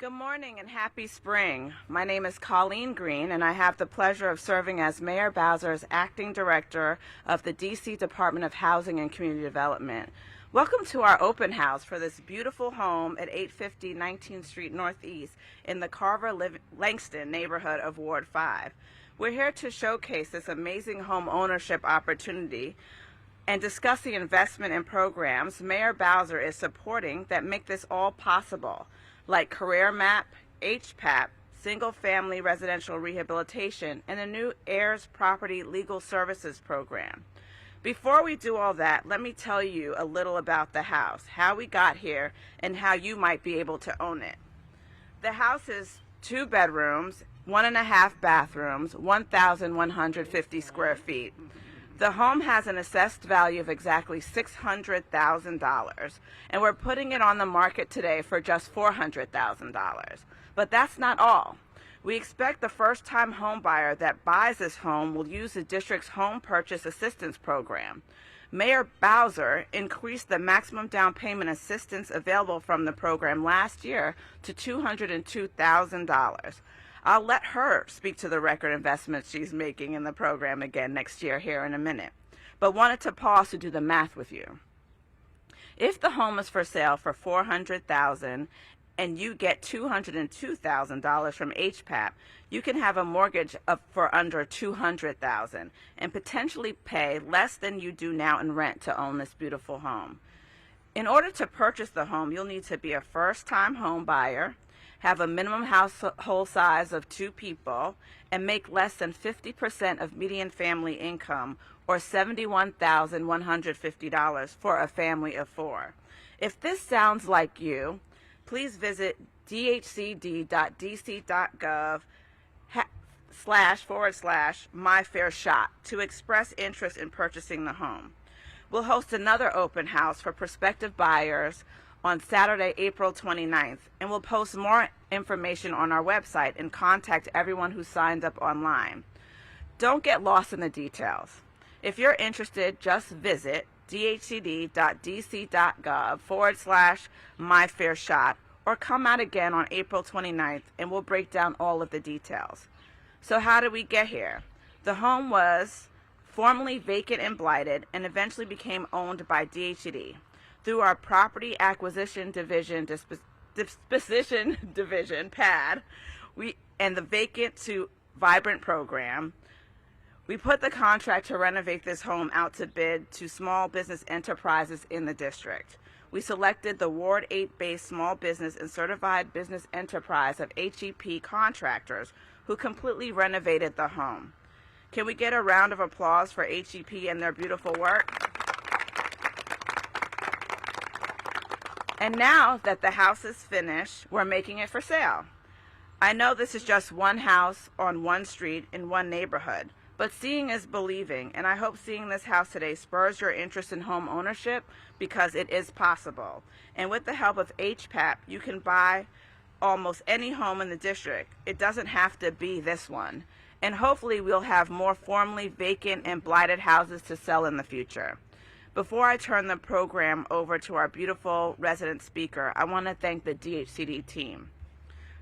Good morning and happy spring. My name is Colleen Green, and I have the pleasure of serving as Mayor Bowser's Acting Director of the D.C. Department of Housing and Community Development. Welcome to our open house for this beautiful home at 850 19th Street Northeast in the Carver-Langston neighborhood of Ward 5. We're here to showcase this amazing home ownership opportunity and discuss the investment and programs Mayor Bowser is supporting that make this all possible, like Career Map, HPAP, Single-Family Residential Rehabilitation, and the new Heirs Property Legal Services Program. Before we do all that, let me tell you a little about the house, how we got here, and how you might be able to own it. The house is 2 bedrooms, 1.5 bathrooms, 1,150 square feet. The home has an assessed value of exactly $600,000, and we're putting it on the market today for just $400,000. But that's not all. We expect the first-time home buyer that buys this home will use the district's Home Purchase Assistance Program. Mayor Bowser increased the maximum down payment assistance available from the program last year to $202,000. I'll let her speak to the record investments she's making in the program again next year here in a minute, but wanted to pause to do the math with you. If the home is for sale for $400,000 and you get $202,000 from HPAP, you can have a mortgage for under $200,000 and potentially pay less than you do now in rent to own this beautiful home. In order to purchase the home, you'll need to be a first-time home buyer, have a minimum household size of 2 people, and make less than 50% of median family income, or $71,150 for a family of 4. If this sounds like you, please visit dhcd.dc.gov//myfairshot to express interest in purchasing the home. We'll host another open house for prospective buyers on Saturday, April 29th, and we'll post more information on our website and contact everyone who signed up online. Don't get lost in the details. If you're interested, just visit dhcd.dc.gov/myfairshot or come out again on April 29th and we'll break down all of the details. So how did we get here? The home was formerly vacant and blighted and eventually became owned by DHCD. Through our Property Acquisition Division, Disposition Division, PAD, and the Vacant to Vibrant program, we put the contract to renovate this home out to bid to small business enterprises in the district. We selected the Ward 8-based Small Business and Certified Business Enterprise of HEP contractors who completely renovated the home. Can we get a round of applause for HEP and their beautiful work? And now that the house is finished, we're making it for sale. I know this is just one house on one street in one neighborhood, but seeing is believing, and I hope seeing this house today spurs your interest in home ownership because it is possible. And with the help of HPAP, you can buy almost any home in the district. It doesn't have to be this one. And hopefully we'll have more formerly vacant and blighted houses to sell in the future. Before I turn the program over to our beautiful resident speaker, I want to thank the DHCD team.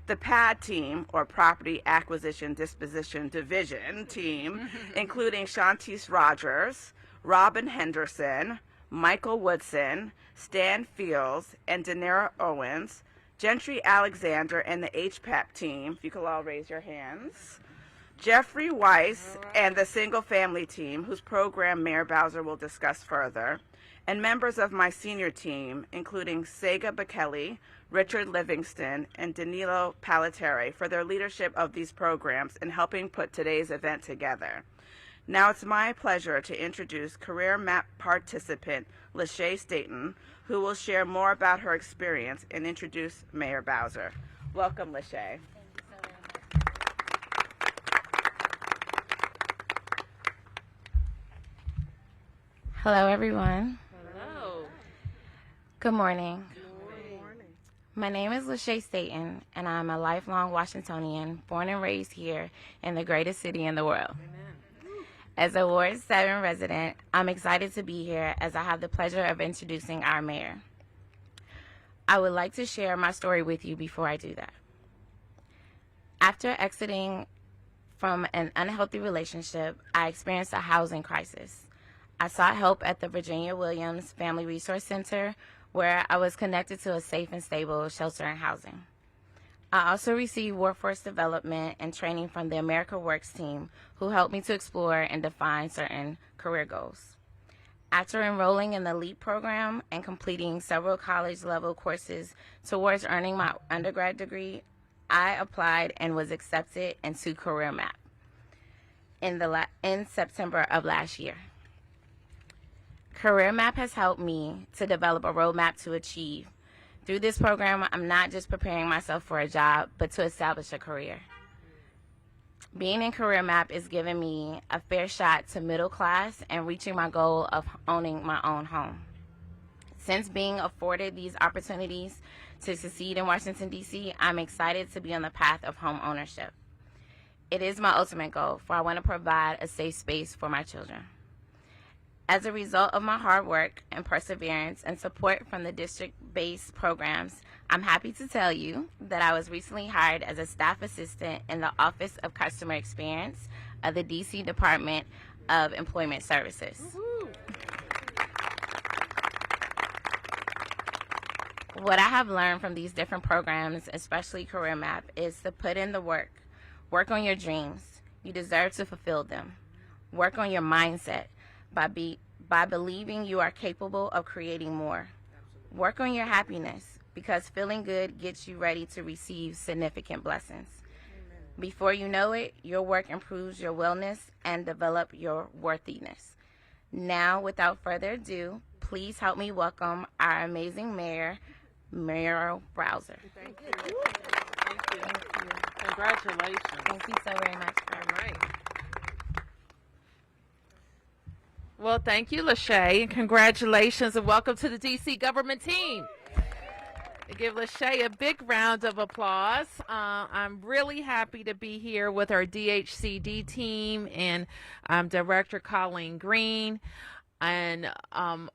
The PAD team, or Property Acquisition Disposition Division team, including Shantice Rogers, Robin Henderson, Michael Woodson, Stan Fields, and Danera Owens, Gentry Alexander, and the HPAP team, if you could all raise your hands, Jeffrey Weiss and the Single Family team, whose program Mayor Bowser will discuss further, and members of my senior team, including Sega Bekele, Richard Livingston, and Danilo Palatere for their leadership of these programs and helping put today's event together. Now it's my pleasure to introduce Career Map participant Lachey Staten, who will share more about her experience and introduce Mayor Bowser. Welcome, Lachey. Hello, everyone. Hello. Good morning. Good morning. My name is Lachey Staten, and I'm a lifelong Washingtonian, born and raised here in the greatest city in the world. Amen. As a Ward 7 resident, I'm excited to be here as I have the pleasure of introducing our mayor. I would like to share my story with you before I do that. After exiting from an unhealthy relationship, I experienced a housing crisis. I sought help at the Virginia Williams Family Resource Center, where I was connected to a safe and stable shelter and housing. I also received workforce development and training from the America Works team, who helped me to explore and define certain career goals. After enrolling in the LEAP program and completing several college-level courses towards earning my undergrad degree, I applied and was accepted into Career Map in September of last year. Career Map has helped me to develop a roadmap to achieve. Through this program, I'm not just preparing myself for a job, but to establish a career. Being in Career Map is giving me a fair shot to middle class and reaching my goal of owning my own home. Since being afforded these opportunities to succeed in Washington, D.C., I'm excited to be on the path of home ownership. It is my ultimate goal, for I want to provide a safe space for my children. As a result of my hard work and perseverance and support from the district-based programs, I'm happy to tell you that I was recently hired as a staff assistant in the Office of Customer Experience of the D.C. Department of Employment Services. Woo-hoo. What I have learned from these different programs, especially Career Map, is to put in the work. Work on your dreams. You deserve to fulfill them. Work on your mindset by believing you are capable of creating more. Work on your happiness, because feeling good gets you ready to receive significant blessings. Amen. Before you know it, your work improves your wellness and develop your worthiness. Now, without further ado, please help me welcome our amazing mayor, Muriel Bowser. Thank you. Thank you. Thank you. Congratulations. Thank you so very much. All right. Well, thank you, Lachey, and congratulations, and welcome to the D.C. government team. Give Lachey a big round of applause. I'm really happy to be here with our DHCD team and Director Colleen Green and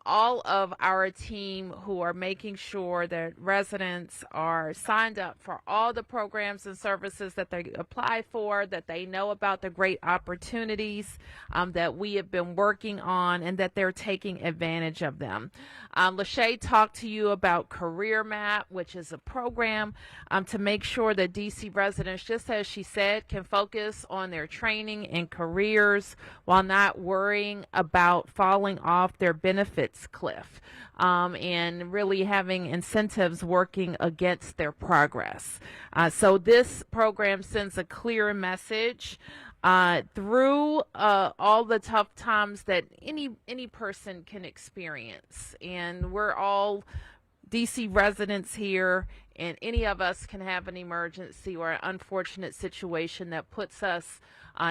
all of our team who are making sure that residents are signed up for all the programs and services that they apply for, that they know about the great opportunities that we have been working on, and that they're taking advantage of them. Lachey talked to you about Career Map, which is a program to make sure that DC residents, just as she said, can focus on their training and careers while not worrying about falling off their benefits cliff, and really having incentives working against their progress. So this program sends a clear message through all the tough times that any person can experience. And we're all DC residents here, and any of us can have an emergency or an unfortunate situation that puts us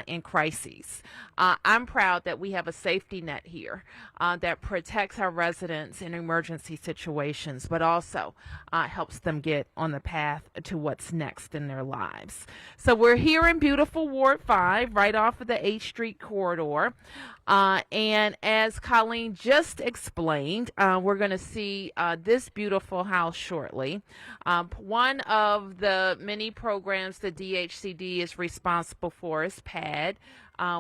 in crises. I'm proud that we have a safety net here that protects our residents in emergency situations, but also helps them get on the path to what's next in their lives. So we're here in beautiful Ward 5, right off of the H Street corridor. And as Colleen just explained, we're going to see this beautiful house shortly. One of the many programs that DHCD is responsible for is PAD,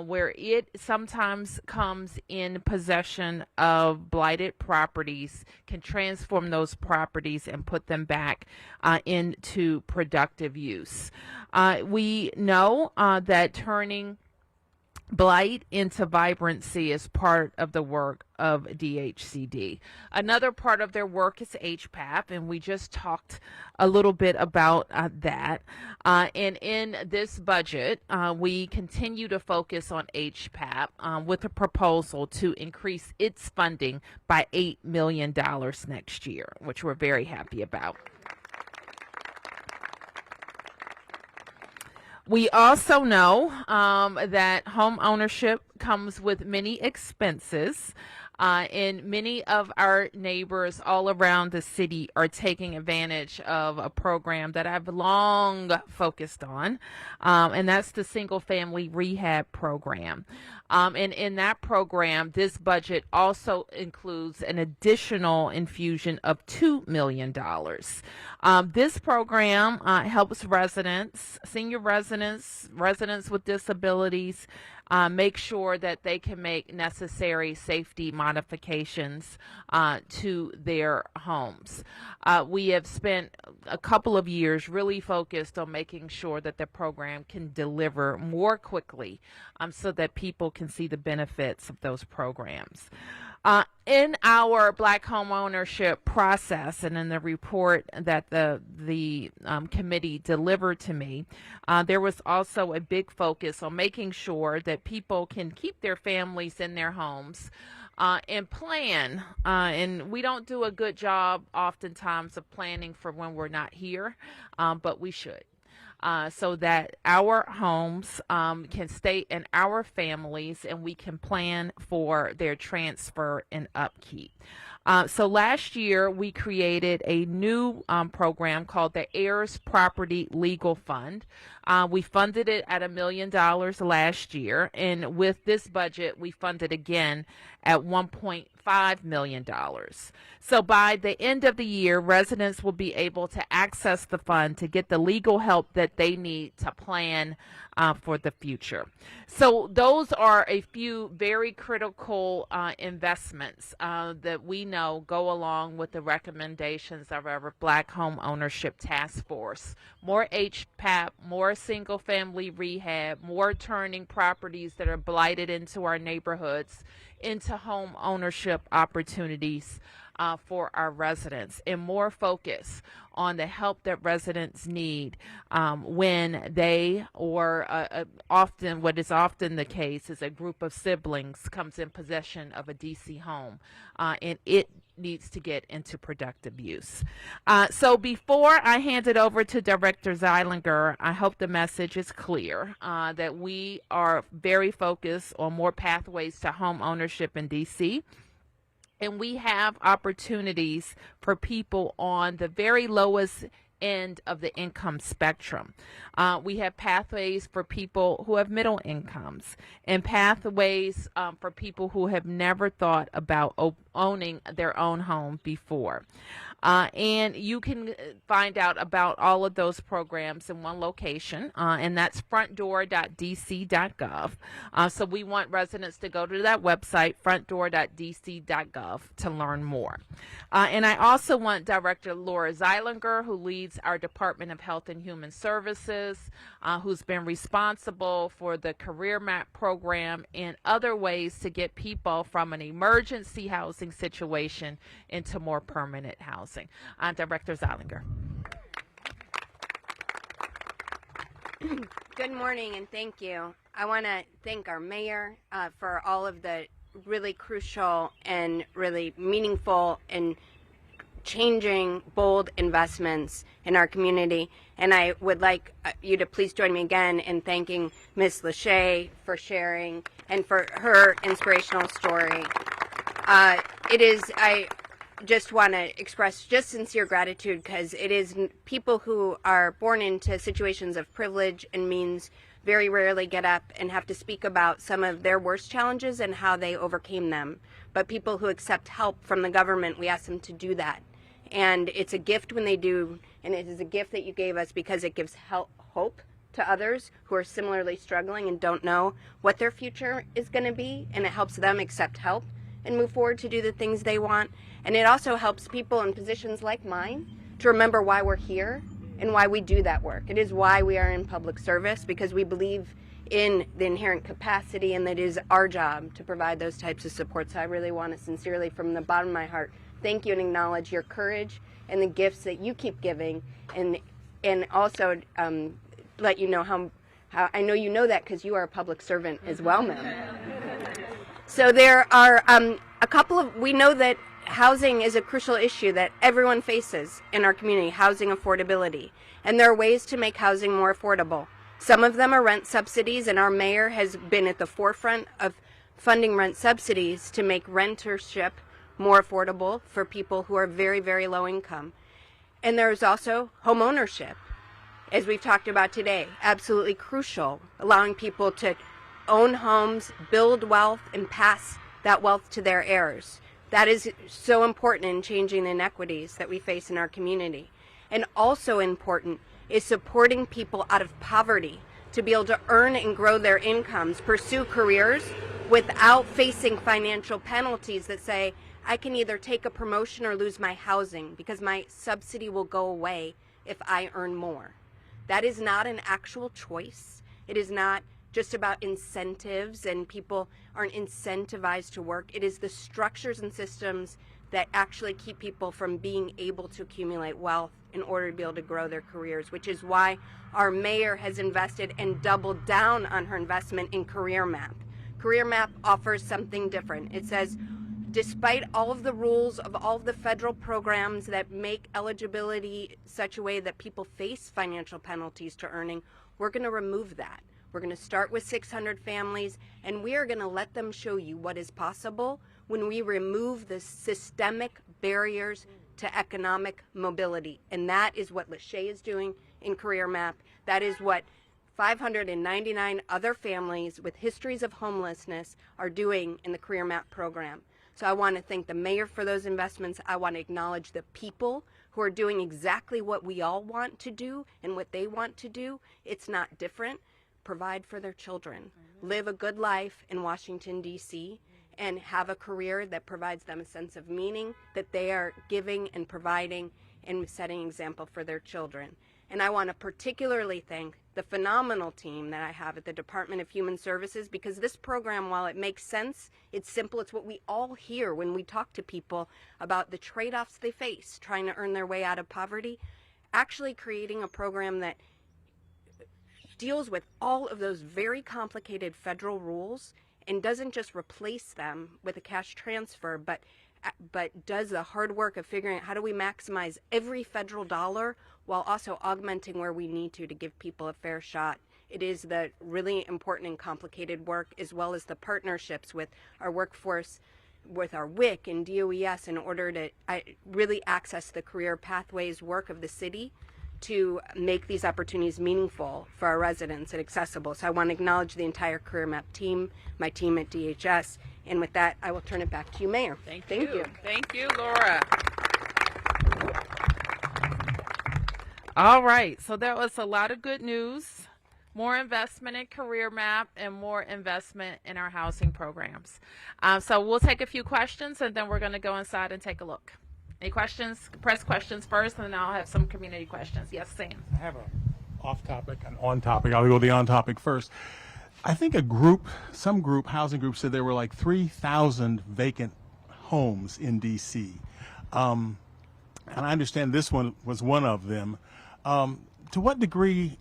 where it sometimes comes in possession of blighted properties, can transform those properties and put them back into productive use. We know that turning blight into vibrancy is part of the work of DHCD. Another part of their work is HPAP, and we just talked a little bit about that. And in this budget, we continue to focus on HPAP with a proposal to increase its funding by $8 million next year, which we're very happy about. We also know that home ownership comes with many expenses, And many of our neighbors all around the city are taking advantage of a program that I've long focused on, and that's the single family rehab program. And in that program, this budget also includes an additional infusion of $2 million. This program helps residents, senior residents, residents with disabilities, make sure that they can make necessary safety modifications to their homes. We have spent a couple of years really focused on making sure that the program can deliver more quickly so that people can see the benefits of those programs. In our Black home ownership process and in the report that the committee delivered to me, there was also a big focus on making sure that people can keep their families in their homes and plan. And we don't do a good job oftentimes of planning for when we're not here, but we should. So that our homes can stay in our families and we can plan for their transfer and upkeep. So last year we created a new program called the Heirs Property Legal Fund. We funded it at $1 million last year, and with this budget we funded again at $1.5 million. So by the end of the year, residents will be able to access the fund to get the legal help that they need to plan for the future. So those are a few very critical investments that we know go along with the recommendations of our Black Home Ownership Task Force. More HPAP, more single family rehab, more turning properties that are blighted into our neighborhoods into home ownership opportunities for our residents, and more focus on the help that residents need when they, or often, what is often the case is a group of siblings comes in possession of a DC home and it needs to get into productive use. So before I hand it over to Director Zeilinger, I hope the message is clear that we are very focused on more pathways to home ownership in DC. And we have opportunities for people on the very lowest end of the income spectrum. We have pathways for people who have middle incomes, and pathways for people who have never thought about owning their own home before. And you can find out about all of those programs in one location, and that's frontdoor.dc.gov. So we want residents to go to that website, frontdoor.dc.gov, to learn more. And I also want Director Laura Zeilinger, who leads our Department of Health and Human Services, who's been responsible for the Career Map program and other ways to get people from an emergency housing situation into more permanent housing. Director Zeilinger. Good morning and thank you. I want to thank our mayor for all of the really crucial and really meaningful and changing, bold investments in our community. And I would like you to please join me again in thanking Ms. Lachey for sharing and for her inspirational story. I just want to express just sincere gratitude, because it is people who are born into situations of privilege and means very rarely get up and have to speak about some of their worst challenges and how they overcame them. But people who accept help from the government, we ask them to do that. And it's a gift when they do, and it is a gift that you gave us because it gives hope to others who are similarly struggling and don't know what their future is going to be, and it helps them accept help and move forward to do the things they want. And it also helps people in positions like mine to remember why we're here and why we do that work. It is why we are in public service, because we believe in the inherent capacity and that it is our job to provide those types of supports. So I really want to sincerely, from the bottom of my heart, thank you and acknowledge your courage and the gifts that you keep giving, and also let you know how I know you know that because you are a public servant as well, ma'am. So there are we know that housing is a crucial issue that everyone faces in our community, housing affordability. And there are ways to make housing more affordable. Some of them are rent subsidies, and our mayor has been at the forefront of funding rent subsidies to make rentership more affordable for people who are very, very low income. And there's also homeownership, as we've talked about today, absolutely crucial, allowing people to own homes, build wealth, and pass that wealth to their heirs. That is so important in changing the inequities that we face in our community. And also important is supporting people out of poverty to be able to earn and grow their incomes, pursue careers without facing financial penalties that say, I can either take a promotion or lose my housing because my subsidy will go away if I earn more. That is not an actual choice. It is not just about incentives and people aren't incentivized to work. It is the structures and systems that actually keep people from being able to accumulate wealth in order to be able to grow their careers, which is why our mayor has invested and doubled down on her investment in Career Map. Career Map offers something different. It says, despite all of the rules of all of the federal programs that make eligibility such a way that people face financial penalties to earning, we're going to remove that. We're going to start with 600 families, and we are going to let them show you what is possible when we remove the systemic barriers to economic mobility. And that is what Lachey is doing in Career Map. That is what 599 other families with histories of homelessness are doing in the Career Map program. So I want to thank the mayor for those investments. I want to acknowledge the people who are doing exactly what we all want to do and what they want to do. It's not different. Provide for their children, live a good life in Washington, D.C., and have a career that provides them a sense of meaning, that they are giving and providing and setting an example for their children. And I want to particularly thank the phenomenal team that I have at the Department of Human Services, because this program, while it makes sense, it's simple, it's what we all hear when we talk to people about the trade-offs they face trying to earn their way out of poverty, actually creating a program that deals with all of those very complicated federal rules and doesn't just replace them with a cash transfer, but does the hard work of figuring out how do we maximize every federal dollar while also augmenting where we need to give people a fair shot. It is the really important and complicated work, as well as the partnerships with our workforce, with our WIC and DOES, in order to really access the career pathways work of the city to make these opportunities meaningful for our residents and accessible. So I want to acknowledge the entire Career Map team, my team at DHS, and with that, I will turn it back to you, Mayor. Thank you. Thank you, Laura. All right, so that was a lot of good news. More investment in Career Map and more investment in our housing programs. So we'll take a few questions, and then we're going to go inside and take a look. Any questions? Press questions first, and then I'll have some community questions. Yes, Sam. I have a off-topic and on-topic. I'll go with the on-topic first. I think housing group said there were like 3,000 vacant homes in D.C. And I understand this one was one of them. To what degree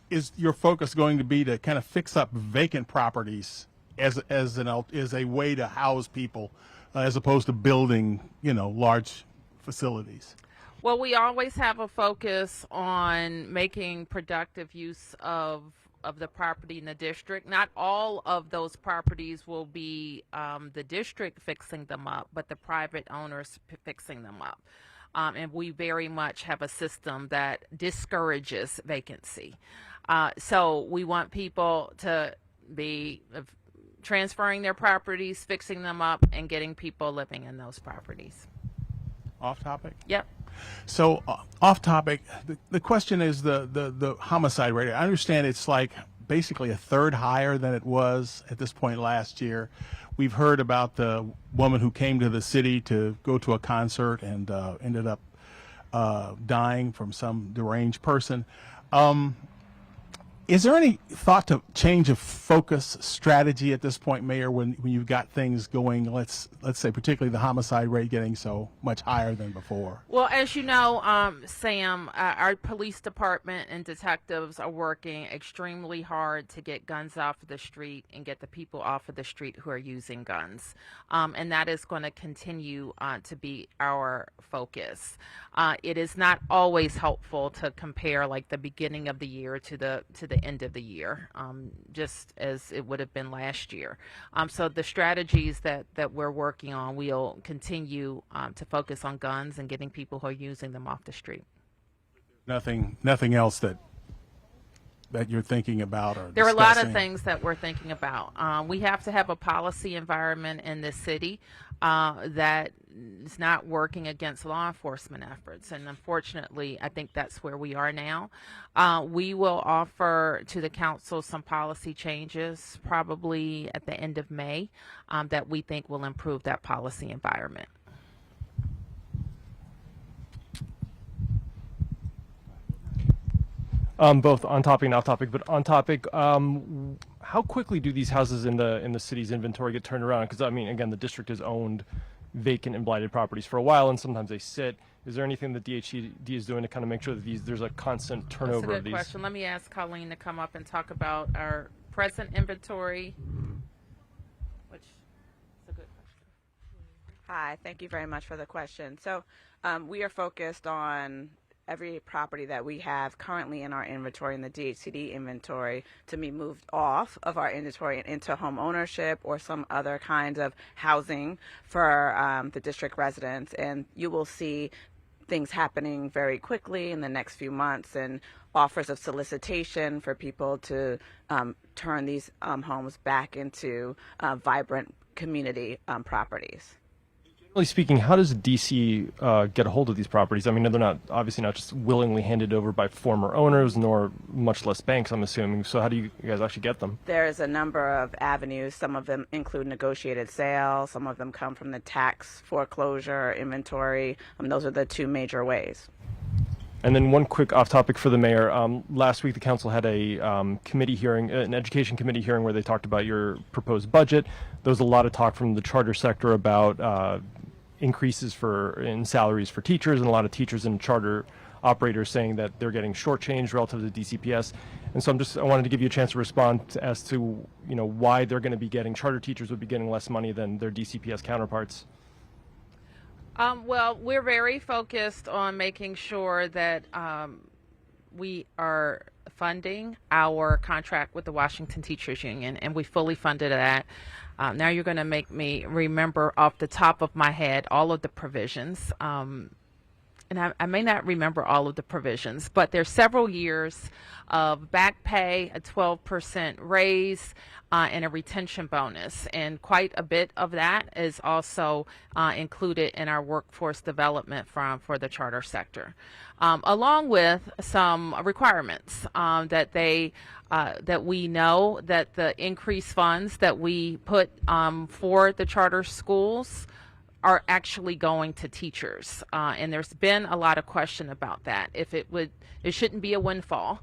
is your focus going to be to kind of fix up vacant properties as a way to house people, as opposed to building, large facilities? Well, we always have a focus on making productive use of the property in the district. Not all of those properties will be the district fixing them up, but the private owners fixing them up. And we very much have a system that discourages vacancy. So we want people to be transferring their properties, fixing them up, and getting people living in those properties. Off topic? Yep. So off topic, the question is the homicide rate. I understand it's like basically a third higher than it was at this point last year. We've heard about the woman who came to the city to go to a concert and ended up dying from some deranged person. Is there any thought to change of focus strategy at this point, Mayor, when you've got things going, let's say particularly the homicide rate getting so much higher than before? Well, as you know, Sam, our police department and detectives are working extremely hard to get guns off of the street and get the people off of the street who are using guns. And that is going to continue to be our focus. It is not always helpful to compare like the beginning of the year to the the end of the year, just as it would have been last year. So the strategies that we're working on, we'll continue to focus on guns and getting people who are using them off the street. Nothing else that you're thinking about or There are a lot of discussing? things that we're thinking about. We have to have a policy environment in the city that is not working against law enforcement efforts. And unfortunately, I think that's where we are now. We will offer to the council some policy changes probably at the end of May that we think will improve that policy environment. Both on topic and off topic, but on topic, how quickly do these houses in the city's inventory get turned around? Because I mean, again, the district has owned vacant and blighted properties for a while, and sometimes they sit. Is there anything that DHCD is doing to kind of make sure that there's a constant turnover That's a of good these? question. Let me ask Colleen to come up and talk about our present inventory, which is a good question. Hi, thank you very much for the question. So we are focused on every property that we have currently in our inventory, in the DHCD inventory, to be moved off of our inventory and into home ownership or some other kinds of housing for the district residents. And you will see things happening very quickly in the next few months, and offers of solicitation for people to turn these homes back into vibrant community properties. Generally speaking, how does DC get a hold of these properties? I mean, they're not obviously not just willingly handed over by former owners, nor much less banks, I'm assuming. So how do you guys actually get them? There's a number of avenues. Some of them include negotiated sale. Some of them come from the tax foreclosure inventory. Those are the two major ways. And then one quick off topic for the mayor. Last week, the council had a committee hearing, an education committee hearing, where they talked about your proposed budget. There was a lot of talk from the charter sector about increases in salaries for teachers, and a lot of teachers and charter operators saying that they're getting shortchanged relative to DCPS. And so I wanted to give you a chance to respond as to why they're going to be charter teachers would be getting less money than their DCPS counterparts. Well, we're very focused on making sure that we are funding our contract with the Washington Teachers Union, and we fully funded that. Now you're going to make me remember off the top of my head all of the provisions. And I may not remember all of the provisions, but there's several years of back pay, a 12% raise, and a retention bonus. And quite a bit of that is also included in our workforce development for the charter sector, along with some requirements that we know that the increased funds that we put for the charter schools are actually going to teachers, and there's been a lot of question about that. It shouldn't be a windfall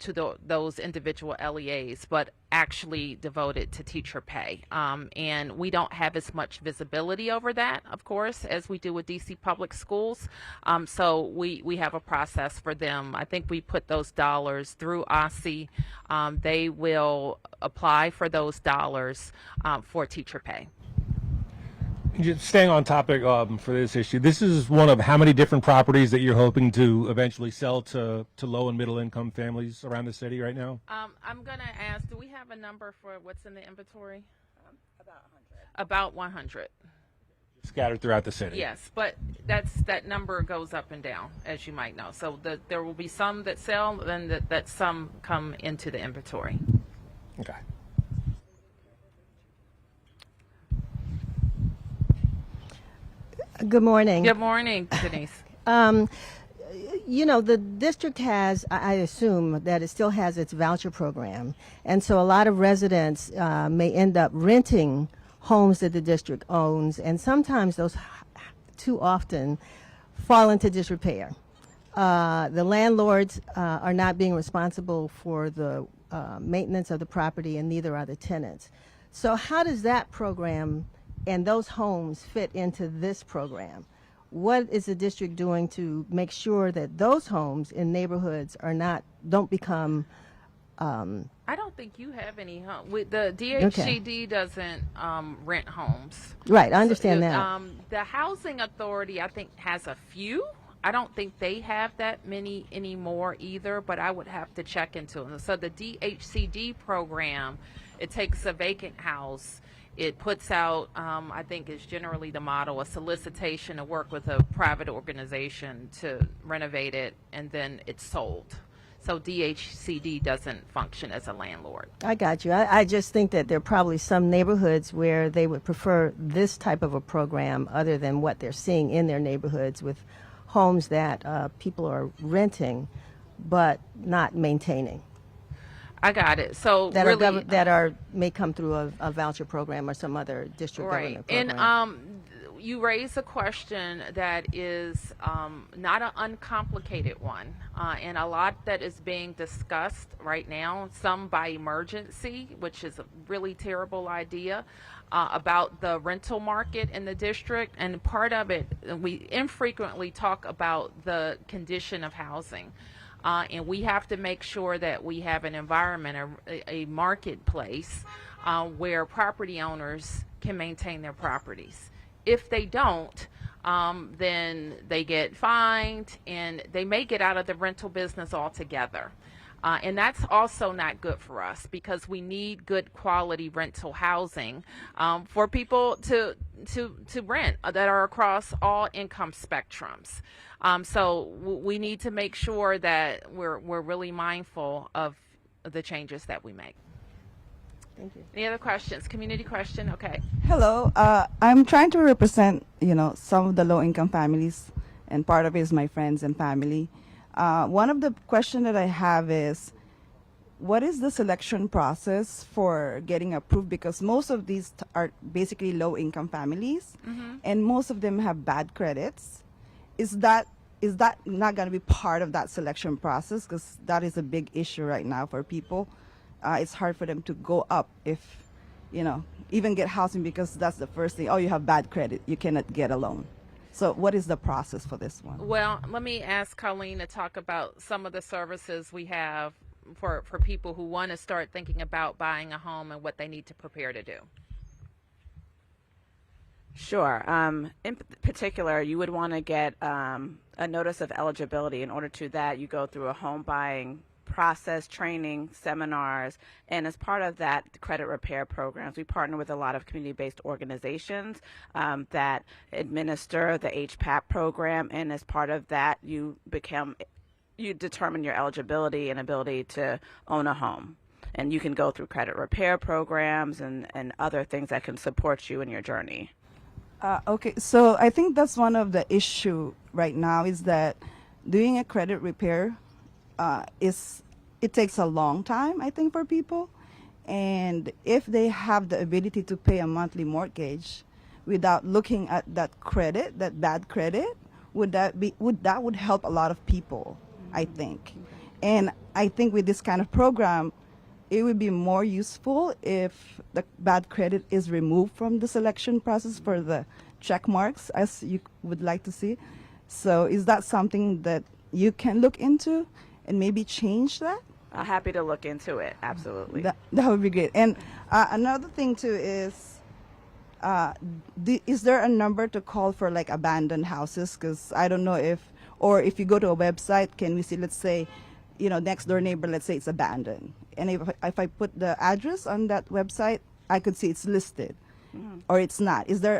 to those individual LEAs, but actually devoted to teacher pay. And we don't have as much visibility over that, of course, as we do with DC Public Schools. So we have a process for them. I think we put those dollars through OSSI. They will apply for those dollars for teacher pay. Just staying on topic for this issue, this is one of how many different properties that you're hoping to eventually sell to low and middle income families around the city right now? I'm going to ask, do we have a number for what's in the inventory? About 100. About 100. Scattered throughout the city. Yes, but that number goes up and down, as you might know. So there will be some that sell, and that some come into the inventory. Okay. Good morning. Good morning, Denise. The district has, I assume, that it still has its voucher program. And so a lot of residents may end up renting homes that the district owns. And sometimes those too often fall into disrepair. The landlords are not being responsible for the maintenance of the property, and neither are the tenants. So how does that program and those homes fit into this program? What is the district doing to make sure that those homes in neighborhoods don't become? I don't think you have any home. The DHCD doesn't rent homes. Right, I understand that. The housing authority, I think, has a few. I don't think they have that many anymore either, but I would have to check into it. So the DHCD program, it takes a vacant house. It puts out, I think is generally the model, a solicitation to work with a private organization to renovate it, and then it's sold. So DHCD doesn't function as a landlord. I got you. I just think that there are probably some neighborhoods where they would prefer this type of a program other than what they're seeing in their neighborhoods with homes that people are renting but not maintaining. I got it. So That really, may come through a voucher program or some other district right. government program. And you raise a question that is not an uncomplicated one, and a lot that is being discussed right now, some by emergency, which is a really terrible idea, about the rental market in the district. And part of it, we infrequently talk about the condition of housing. And we have to make sure that we have an environment, a marketplace, where property owners can maintain their properties. If they don't, then they get fined and they may get out of the rental business altogether. And that's also not good for us, because we need good quality rental housing for people to rent that are across all income spectrums. So we need to make sure that we're really mindful of the changes that we make. Thank you. Any other questions? Community question? Okay. Hello, I'm trying to represent, some of the low-income families, and part of it is my friends and family. One of the questions that I have is, what is the selection process for getting approved? Because most of these are basically low-income families, and most of them have bad credits. Is that not going to be part of that selection process? Because that is a big issue right now for people. It's hard for them to go up if, even get housing, because that's the first thing. Oh, you have bad credit, you cannot get a loan. So what is the process for this one? Well, let me ask Colleen to talk about some of the services we have for people who want to start thinking about buying a home and what they need to prepare to do. Sure. In particular, you would want to get a notice of eligibility. In order to that, you go through a home buying process, training, seminars, and as part of that, the credit repair programs. We partner with a lot of community-based organizations that administer the HPAP program, and as part of that, you determine your eligibility and ability to own a home. And you can go through credit repair programs and other things that can support you in your journey. Okay, so I think that's one of the issue right now, is that doing a credit repair it takes a long time, I think, for people. And if they have the ability to pay a monthly mortgage without looking at that credit, that bad credit, would help a lot of people, I think. And I think with this kind of program, it would be more useful if the bad credit is removed from the selection process for the check marks, as you would like to see. So is that something that you can look into and maybe change that? Happy to look into it, absolutely. That would be great. And another thing too is there a number to call for like abandoned houses? Because I don't know or if you go to a website, can we see, let's say, next door neighbor, let's say it's abandoned. And if I put the address on that website, I could see it's listed. Or it's not. Is there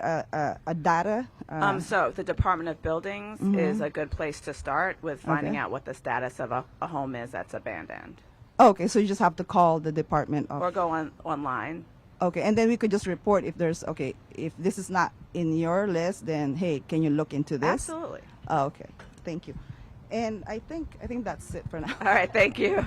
a data? So the Department of Buildings is a good place to start with finding out what the status of a home is that's abandoned. Okay, so you just have to call the Department of... Or go online. Okay, and then we could just report if if this is not in your list, then hey, can you look into this? Absolutely. Oh, okay, thank you. And I think that's it for now. All right, thank you.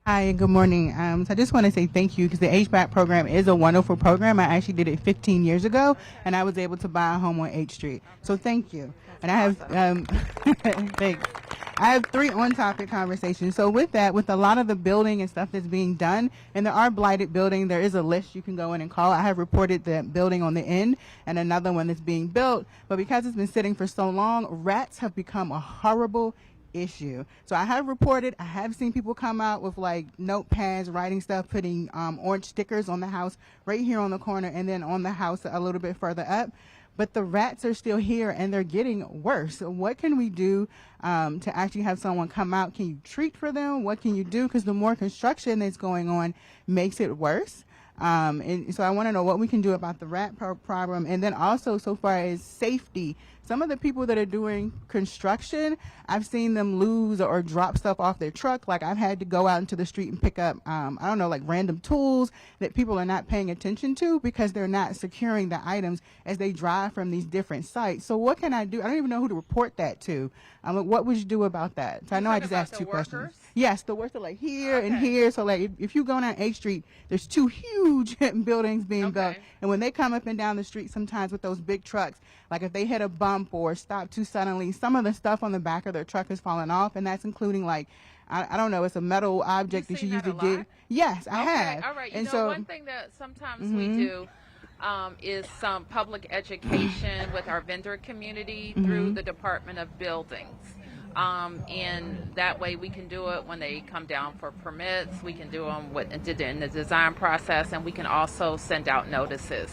Hi, good morning. So I just want to say thank you, because the HBAC program is a wonderful program. I actually did it 15 years ago, and I was able to buy a home on H Street. So thank you. And I have thanks. I have 3 on-topic conversations. So with that, with a lot of the building and stuff that's being done, and there are blighted buildings, there is a list you can go in and call. I have reported the building on the end and another one that's being built. But because it's been sitting for so long, rats have become a horrible issue. So I have reported, I have seen people come out with like notepads, writing stuff, putting orange stickers on the house right here on the corner, and then on the house a little bit further up. but the rats are still here and they're getting worse. So what can we do to actually have someone come out? Can you treat for them? What can you do? Because the more construction that's going on makes it worse. And so I want to know what we can do about the rat problem. And then also, so far as safety, some of the people that are doing construction, I've seen them lose or drop stuff off their truck. Like I've had to go out into the street and pick up, I don't know, like random tools that people are not paying attention to because they're not securing the items as they drive from these different sites. So what can I do? I don't even know who to report that to. What would you do about that? So I know I just asked two questions. Yes, the workers are like here and here. So like if you go down 8th Street, there's 2 huge buildings being built. And when they come up and down the street sometimes with those big trucks, like if they hit a bump or stop too suddenly, some of the stuff on the back of their truck is falling off. And that's including like, I don't know, it's a metal object that you use to get. Yes, I have. All right. And You know, one thing that sometimes we do is some public education with our vendor community through the Department of Buildings. And that way we can do it when they come down for permits. We can do them in the design process, and we can also send out notices.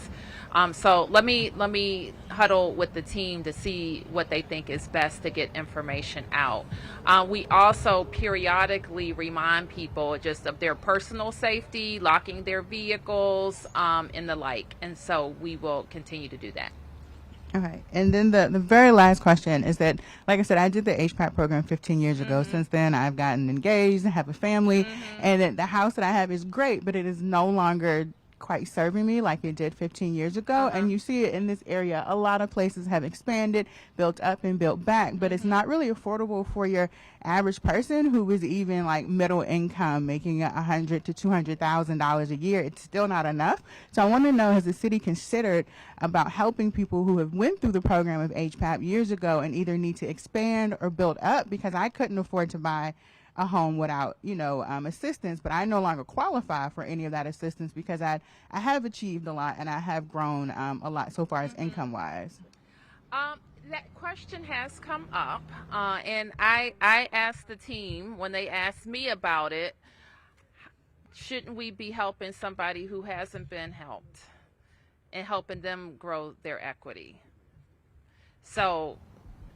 So let me huddle with the team to see what they think is best to get information out. We also periodically remind people just of their personal safety, locking their vehicles, and the like. And so we will continue to do that. Okay. And then the very last question is that, like I said, I did the HPAP program 15 years ago. Since then, I've gotten engaged and have a family. And then the house that I have is great, but it is no longer quite serving me like it did 15 years ago. And you see it in this area. A lot of places have expanded, built up and built back, but it's not really affordable for your average person who is even like middle income, making $100,000 to $200,000 a year. It's still not enough. So I want to know, has the city considered about helping people who have went through the program of HPAP years ago and either need to expand or build up? Because I couldn't afford to buy a home without, assistance, but I no longer qualify for any of that assistance because I have achieved a lot and I have grown a lot so far as income wise. That question has come up, and I asked the team when they asked me about it, shouldn't we be helping somebody who hasn't been helped and helping them grow their equity? So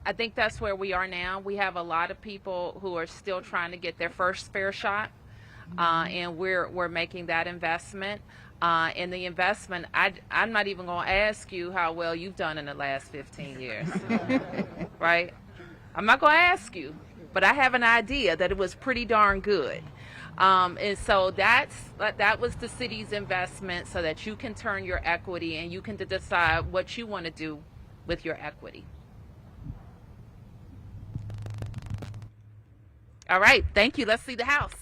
I think that's where we are now. We have a lot of people who are still trying to get their first fair shot, and we're making that investment. In the investment, I'm not even going to ask you how well you've done in the last 15 years, right? I'm not going to ask you, but I have an idea that it was pretty darn good. And so that was the city's investment so that you can turn your equity and you can decide what you want to do with your equity. All right, thank you. Let's see the house.